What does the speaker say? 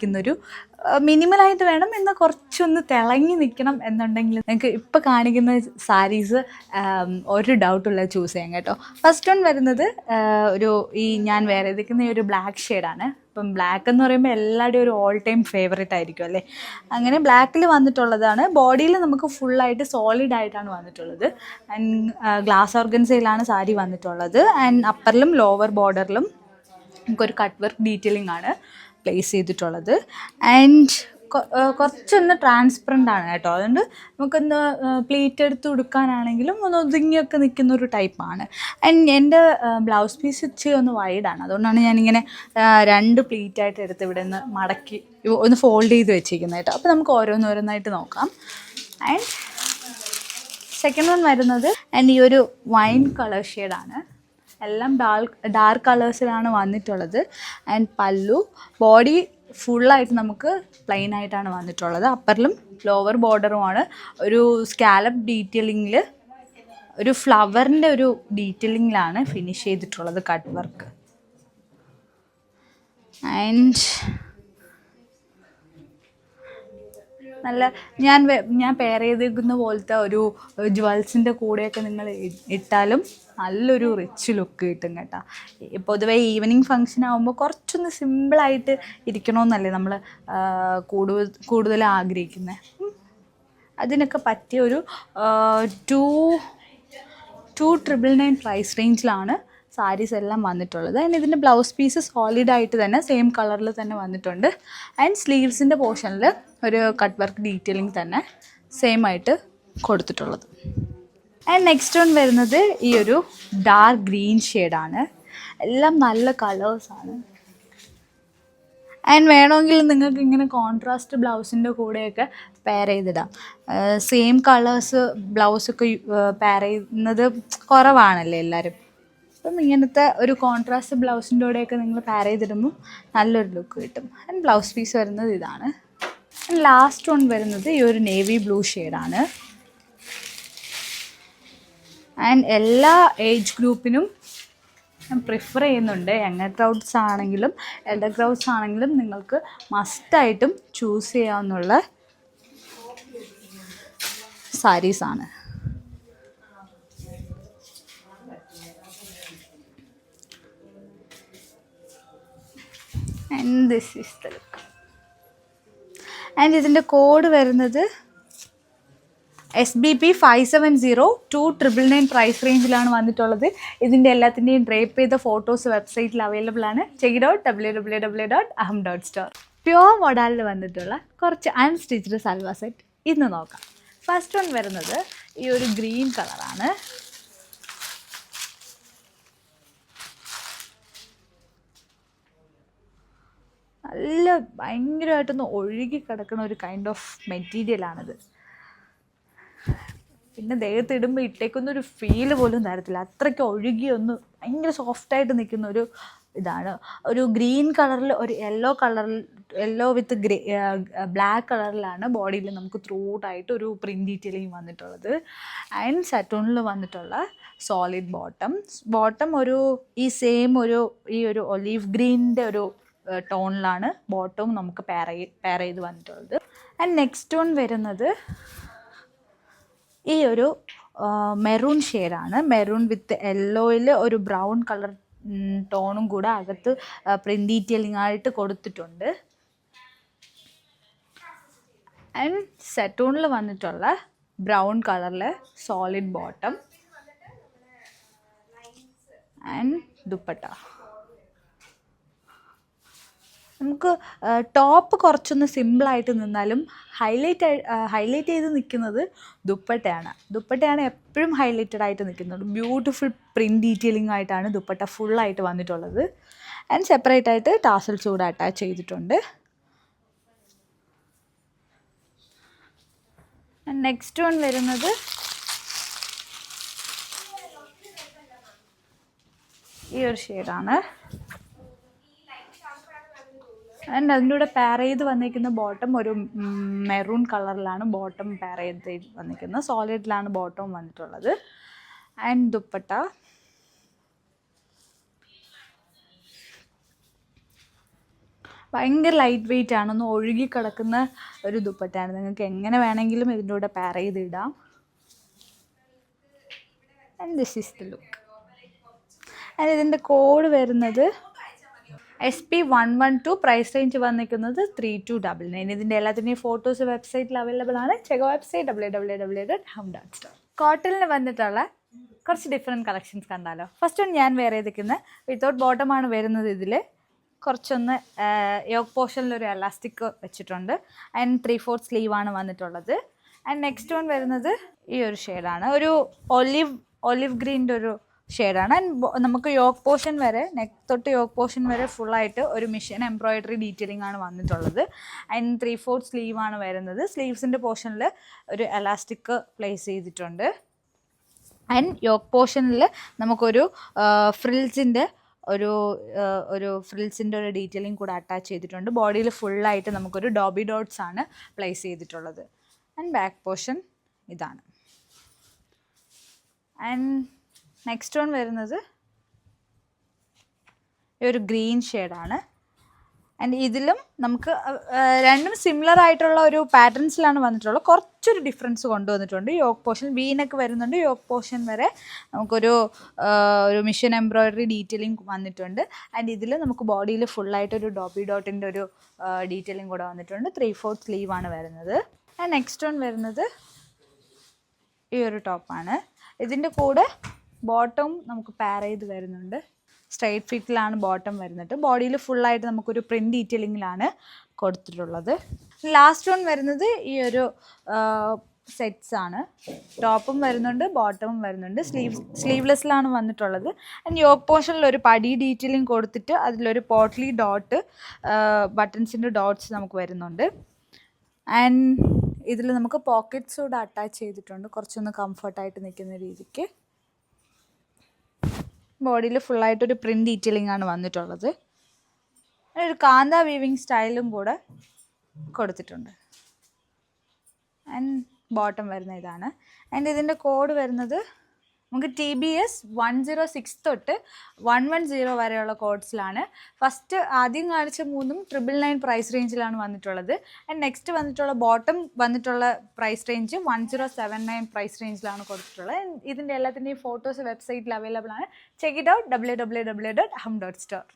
ിക്കുന്നൊരു മിനിമലായിട്ട് വേണം എന്നാൽ കുറച്ചൊന്ന് തിളങ്ങി നിൽക്കണം എന്നുണ്ടെങ്കിൽ നിങ്ങൾക്ക് ഇപ്പോൾ കാണിക്കുന്ന സാരീസ് ഒരു ഡൗട്ടുള്ള ചൂസ് ചെയ്യാം കേട്ടോ. ഫസ്റ്റ് വൺ വരുന്നത് ഞാൻ വേറെ ഇരിക്കുന്ന ഈ ഒരു ബ്ലാക്ക് ഷെയ്ഡാണ്. ഇപ്പം ബ്ലാക്ക് എന്ന് പറയുമ്പോൾ എല്ലാവരുടെയും ഒരു ഓൾ ടൈം ഫേവറേറ്റ് ആയിരിക്കും അല്ലേ. അങ്ങനെ ബ്ലാക്കിൽ വന്നിട്ടുള്ളതാണ്. ബോഡിയിൽ നമുക്ക് ഫുള്ളായിട്ട് സോളിഡ് ആയിട്ടാണ് വന്നിട്ടുള്ളത്. ആൻഡ് ഗ്ലാസ് ഓർഗൻസയിലാണ് സാരി വന്നിട്ടുള്ളത്. ആൻഡ് അപ്പറിലും ലോവർ ബോർഡറിലും നമുക്കൊരു കട്ട് വർക്ക് ഡീറ്റെയിലിംഗ് ആണ് പ്ലേസ് ചെയ്തിട്ടുള്ളത്. ആൻഡ് കുറച്ചൊന്ന് ട്രാൻസ്പെറൻ്റ് ആണ് കേട്ടോ. അതുകൊണ്ട് നമുക്കൊന്ന് പ്ലീറ്റ് എടുത്ത് കൊടുക്കാനാണെങ്കിലും ഒന്ന് ഒതുങ്ങിയൊക്കെ നിൽക്കുന്ന ഒരു ടൈപ്പാണ്. ആൻഡ് എൻ്റെ ബ്ലൗസ് പീസ് ഇച്ചിരി ഒന്ന് വൈഡാണ്. അതുകൊണ്ടാണ് ഞാനിങ്ങനെ 2 പ്ലീറ്റായിട്ട് എടുത്ത് ഇവിടെ നിന്ന് മടക്കി ഒന്ന് ഫോൾഡ് ചെയ്ത് വെച്ചിരിക്കുന്നത് കേട്ടോ. അപ്പോൾ നമുക്ക് ഓരോന്നോരോന്നായിട്ട് നോക്കാം. ആൻഡ് സെക്കൻഡ് വൺ വരുന്നത് ആൻഡ് ഈ ഒരു വൈൻ കളർ ഷെയ്ഡാണ്. എല്ലാം ഡാർക്ക് കളേഴ്സിലാണ് വന്നിട്ടുള്ളത്. ആൻഡ് പല്ലു ബോഡി ഫുള്ളായിട്ട് നമുക്ക് പ്ലെയിൻ ആയിട്ടാണ് വന്നിട്ടുള്ളത്. അപ്പറിലും ലോവർ ബോർഡറുമാണ്. ഒരു സ്കാലപ്പ് ഡീറ്റെയിലിങ്ങിൽ ഒരു ഫ്ലവറിൻ്റെ ഒരു ഡീറ്റെയിലിങ്ങിലാണ് ഫിനിഷ് ചെയ്തിട്ടുള്ളത് കട്ട് വർക്ക്. ആൻഡ് നല്ല ഞാൻ പെയർ ചെയ്തിരിക്കുന്ന പോലത്തെ ഒരു ജ്വൽസിൻ്റെ കൂടെയൊക്കെ നിങ്ങൾ ഇട്ടാലും നല്ലൊരു റിച്ച് ലുക്ക് കിട്ടും കേട്ടോ. പൊതുവേ ഈവനിങ് ഫങ്ഷൻ ആകുമ്പോൾ കുറച്ചൊന്ന് സിമ്പിളായിട്ട് ഇരിക്കണമെന്നല്ലേ നമ്മൾ കൂടുതൽ ആഗ്രഹിക്കുന്നത്. അതിനൊക്കെ പറ്റിയ ഒരു 2,999 പ്രൈസ് റേഞ്ചിലാണ് സാരീസ് എല്ലാം വന്നിട്ടുള്ളത്. ആൻഡ് ഇതിൻ്റെ ബ്ലൗസ് പീസ് സോളിഡായിട്ട് തന്നെ സെയിം കളറിൽ തന്നെ വന്നിട്ടുണ്ട്. ആൻഡ് സ്ലീവ്സിൻ്റെ പോർഷനിൽ ഒരു കട്ട് വർക്ക് ഡീറ്റെയിലിംഗ് തന്നെ സെയിം ആയിട്ട് കൊടുത്തിട്ടുള്ളത്. ആൻഡ് നെക്സ്റ്റ് വൺ വരുന്നത് ഈ ഒരു ഡാർക്ക് ഗ്രീൻ ഷെയ്ഡാണ്. എല്ലാം നല്ല കളേഴ്സാണ്. ആൻഡ് വേണമെങ്കിൽ നിങ്ങൾക്ക് ഇങ്ങനെ കോൺട്രാസ്റ്റ് ബ്ലൗസിൻ്റെ കൂടെയൊക്കെ പെയർ ചെയ്തിടാം. സെയിം കളേഴ്സ് ബ്ലൗസൊക്കെ പെയർ ചെയ്യുന്നത് കുറവാണല്ലേ എല്ലാവരും. അപ്പം ഇങ്ങനത്തെ ഒരു കോൺട്രാസ്റ്റ് ബ്ലൗസിൻ്റെ കൂടെയൊക്കെ നിങ്ങൾ പെയർ ചെയ്തിടുമ്പോൾ നല്ലൊരു ലുക്ക് കിട്ടും. ആൻഡ് ബ്ലൗസ് പീസ് വരുന്നത് ഇതാണ്. ആൻഡ് ലാസ്റ്റ് വൺ വരുന്നത് ഈ ഒരു നേവി ബ്ലൂ ഷെയ്ഡാണ്. ആൻഡ് എല്ലാ ഏജ് ഗ്രൂപ്പിനും ഞാൻ പ്രിഫർ ചെയ്യുന്നുണ്ട്. യങ്ങർ ക്രൗഡ്സ് ആണെങ്കിലും എൽഡർ ക്രൗഡ്സ് ആണെങ്കിലും നിങ്ങൾക്ക് മസ്റ്റായിട്ടും ചൂസ് ചെയ്യാവുന്നുള്ള സാരീസാണ്. And this is the look. And ഇതിൻ്റെ കോഡ് വരുന്നത് SBP 570 2,999 പ്രൈസ് റേഞ്ചിലാണ് വന്നിട്ടുള്ളത്. ഇതിൻ്റെ എല്ലാത്തിൻ്റെയും ഡ്രേപ്പ് ചെയ്ത ഫോട്ടോസ് വെബ്സൈറ്റിൽ അവൈലബിൾ ആണ്. Check it out www.aham.store. Pure മോഡലിൽ വന്നിട്ടുള്ള കുറച്ച് അൺസ്റ്റിച്ച്ഡ് സൽവാർ സെറ്റ് ഇന്ന് നോക്കാം. ഫസ്റ്റ് വൺ വരുന്നത് ഈ ഒരു ഗ്രീൻ കളറാണ്. നല്ല ഭയങ്കരമായിട്ടൊന്ന് ഒഴുകി കിടക്കുന്ന ഒരു കൈൻഡ് ഓഫ് മെറ്റീരിയലാണിത്. പിന്നെ ദേഹത്ത് ഇടുമ്പോൾ ഇട്ടേക്കുന്നൊരു ഫീല് പോലും തരത്തില്ല. അത്രയ്ക്ക് ഒഴുകിയൊന്ന് ഭയങ്കര സോഫ്റ്റായിട്ട് നിൽക്കുന്ന ഒരു ഇതാണ്. ഒരു ഗ്രീൻ കളറിൽ ഒരു യെല്ലോ വിത്ത് ബ്ലാക്ക് കളറിലാണ് ബോഡിയിൽ നമുക്ക് ത്രൂട്ടായിട്ട് ഒരു പ്രിൻറ്റ് ഡീറ്റെയിലിംഗ് വന്നിട്ടുള്ളത്. ആൻഡ് സറ്റൂണിൽ വന്നിട്ടുള്ള സോളിഡ് ബോട്ടം ഒരു ഈ ഒരു ഒലീവ് ഗ്രീനിൻ്റെ ഒരു ടോണിലാണ് ബോട്ടവും നമുക്ക് പെയർ ചെയ്ത് വന്നിട്ടുള്ളത്. ആൻഡ് നെക്സ്റ്റ് വൺ വരുന്നത് ഈ ഒരു മെറൂൺ ഷെയ്ഡാണ്. മെറൂൺ വിത്ത് യെല്ലോയിൽ ഒരു ബ്രൗൺ കളർ ടോണും കൂടെ അകത്ത് പ്രിൻറ്റ് ഡീറ്റെയിലിംഗ് ആയിട്ട് കൊടുത്തിട്ടുണ്ട്. ആൻഡ് സെറ്റൂണിൽ വന്നിട്ടുള്ള ബ്രൗൺ കളറിൽ സോളിഡ് ബോട്ടം ആൻഡ് ദുപ്പട്ട. നമുക്ക് ടോപ്പ് കുറച്ചൊന്ന് സിമ്പിളായിട്ട് നിന്നാലും ഹൈലൈറ്റ് ചെയ്ത് നിൽക്കുന്നത് ദുപ്പട്ടയാണ് എപ്പോഴും ഹൈലൈറ്റഡ് ആയിട്ട് നിൽക്കുന്നത്. ബ്യൂട്ടിഫുൾ പ്രിൻറ്റ് ഡീറ്റെയിലിംഗ് ആയിട്ടാണ് ദുപ്പട്ട ഫുള്ളായിട്ട് വന്നിട്ടുള്ളത്. ആൻഡ് സെപ്പറേറ്റ് ആയിട്ട് ടാസൽസ് കൂടെ അറ്റാച്ച് ചെയ്തിട്ടുണ്ട്. നെക്സ്റ്റ് വൺ വരുന്നത് ഈ ഒരു ഷെയ്ഡാണ്. ആൻഡ് അതിൻ്റെ കൂടെ പെയർ ചെയ്ത് വന്നിരിക്കുന്ന ബോട്ടം ഒരു മെറൂൺ കളറിലാണ് ബോട്ടം പെയർ ചെയ്ത് വന്നിരിക്കുന്നത്. സോളിഡിലാണ് ബോട്ടം വന്നിട്ടുള്ളത്. ആൻഡ് ദുപ്പട്ട ഭയങ്കര ലൈറ്റ് വെയിറ്റ് ആണ്, ഒന്ന് ഒഴുകി കിടക്കുന്ന ഒരു ദുപ്പട്ടയാണ്. നിങ്ങൾക്ക് എങ്ങനെ വേണമെങ്കിലും ഇതിൻ്റെ കൂടെ പെയർ ചെയ്ത് ഇടാം. And this is the look. And ഇതിൻ്റെ കോഡ് വരുന്നത് SP112, പ്രൈസ് റേഞ്ച് വന്നിരിക്കുന്നത് 3299. ഇതിൻ്റെ എല്ലാത്തിൻ്റെയും ഫോട്ടോസ് വെബ്സൈറ്റിൽ അവൈലബിൾ ആണ്. Check website www.hum.store. കോട്ടണിന് വന്നിട്ടുള്ള കുറച്ച് ഡിഫറെൻറ്റ് കളക്ഷൻസ് കണ്ടാലോ. ഫസ്റ്റ് വൺ ഞാൻ വേറെ ചെയ്തിരിക്കുന്നത് വിത്തൗട്ട് ബോട്ടമാണ് വരുന്നത്. ഇതിൽ കുറച്ചൊന്ന് യോക്ക് പോർഷനിലൊരു എലാസ്റ്റിക് വെച്ചിട്ടുണ്ട്. ആൻഡ് 3/4 സ്ലീവാണ് വന്നിട്ടുള്ളത്. ആൻഡ് നെക്സ്റ്റ് വൺ വരുന്നത് ഈ ഒരു ഷെയ്ഡാണ്, ഒരു ഒലിവ് ഗ്രീൻ്റെ ഒരു ഷെയ്ഡാണ്. ആൻഡ് നമുക്ക് യോക്ക് പോർഷൻ വരെ, നെക്ക് തൊട്ട് യോക്ക് പോർഷൻ വരെ ഫുള്ളായിട്ട് ഒരു മിഷൻ എംബ്രോയിഡറി ഡീറ്റെയിലിംഗ് ആണ് വന്നിട്ടുള്ളത്. ആൻഡ് 3/4 സ്ലീവാണ് വരുന്നത്. സ്ലീവ്സിൻ്റെ പോർഷനിൽ ഒരു എലാസ്റ്റിക് പ്ലേസ് ചെയ്തിട്ടുണ്ട്. ആൻഡ് യോക്ക് പോർഷനിൽ നമുക്കൊരു ഫ്രിൽസിൻ്റെ ഒരു ഡീറ്റെയിലിംഗ് കൂടെ അറ്റാച്ച് ചെയ്തിട്ടുണ്ട്. ബോഡിയിൽ ഫുള്ളായിട്ട് നമുക്കൊരു ഡോബി ഡോട്ട്സ് ആണ് പ്ലേസ് ചെയ്തിട്ടുള്ളത്. ആൻഡ് ബാക്ക് പോർഷൻ ഇതാണ്. ആൻഡ് നെക്സ്റ്റ് വൺ വരുന്നത് ഈ ഒരു ഗ്രീൻ ഷെയ്ഡാണ്. ആൻഡ് ഇതിലും നമുക്ക് രണ്ടും സിമിലർ ആയിട്ടുള്ള ഒരു പാറ്റേൺസിലാണ് വന്നിട്ടുള്ളത്. കുറച്ചൊരു ഡിഫറൻസ് കൊണ്ടുവന്നിട്ടുണ്ട്. യോക്ക് പോർഷൻ വീനൊക്കെ വരുന്നുണ്ട്. യോക്ക് പോർഷൻ വരെ നമുക്കൊരു മിഷൻ എംബ്രോയിഡറി ഡീറ്റെയിലിംഗ് വന്നിട്ടുണ്ട്. ആൻഡ് ഇതിൽ നമുക്ക് ബോഡിയിൽ ഫുള്ളായിട്ടൊരു ഡോബി ഡോട്ടിൻ്റെ ഒരു ഡീറ്റെയിലിംഗ് കൂടെ വന്നിട്ടുണ്ട്. 3/4 സ്ലീവാണ് വരുന്നത്. ആൻഡ് നെക്സ്റ്റ് വൺ വരുന്നത് ഈ ഒരു ടോപ്പാണ്. ഇതിൻ്റെ കൂടെ ബോട്ടം നമുക്ക് പെയർ ചെയ്ത് വരുന്നുണ്ട്. സ്ട്രൈറ്റ് ഫിറ്റിലാണ് ബോട്ടം വരുന്നത്. ബോഡിയിൽ ഫുള്ളായിട്ട് നമുക്കൊരു പ്രിൻറ്റ് ഡീറ്റെയിലിങ്ങിലാണ് കൊടുത്തിട്ടുള്ളത്. ലാസ്റ്റ് വൺ വരുന്നത് ഈ ഒരു സെറ്റ്സ് ആണ്. ടോപ്പും വരുന്നുണ്ട്, ബോട്ടവും വരുന്നുണ്ട്. സ്ലീവ്ലെസ്സിലാണ് വന്നിട്ടുള്ളത്. ആൻഡ് യോക്ക് പോർഷനിൽ ഒരു പടി ഡീറ്റെയിലിംഗ് കൊടുത്തിട്ട് അതിലൊരു പോട്ട്ലി ഡോട്ട് ബട്ടൺസിൻ്റെ ഡോട്ട്സ് നമുക്ക് വരുന്നുണ്ട്. ആൻഡ് ഇതിൽ നമുക്ക് പോക്കറ്റ്സ് കൂടെ അറ്റാച്ച് ചെയ്തിട്ടുണ്ട്, കുറച്ചൊന്ന് കംഫർട്ടായിട്ട് നിൽക്കുന്ന രീതിക്ക്. ബോഡിയിൽ ഫുള്ളായിട്ടൊരു പ്രിൻറ്റ് ഡീറ്റെയിലിംഗ് ആണ് വന്നിട്ടുള്ളത്. ഒരു കാന്ത വീവിങ് സ്റ്റൈലും കൂടെ കൊടുത്തിട്ടുണ്ട്. ആൻഡ് ബോട്ടം വരുന്ന ഇതാണ്. ആൻഡ് ഇതിൻ്റെ കോഡ് വരുന്നത് നമുക്ക് TBS 106 തൊട്ട് 110 വരെയുള്ള കോഡ്സിലാണ്. ഫസ്റ്റ് ആദ്യം കാണിച്ച 3ഉം 999 പ്രൈസ് റേഞ്ചിലാണ് വന്നിട്ടുള്ളത്. ആൻഡ് നെക്സ്റ്റ് വന്നിട്ടുള്ള ബോട്ടം വന്നിട്ടുള്ള പ്രൈസ് റേഞ്ച് 1079 പ്രൈസ് റേഞ്ചിലാണ് കൊടുത്തിട്ടുള്ളത്. ഇതിൻ്റെ എല്ലാത്തിൻ്റെയും ഫോട്ടോസ് വെബ്സൈറ്റിൽ അവൈലബിൾ ആണ്. Check it out www.hum.store.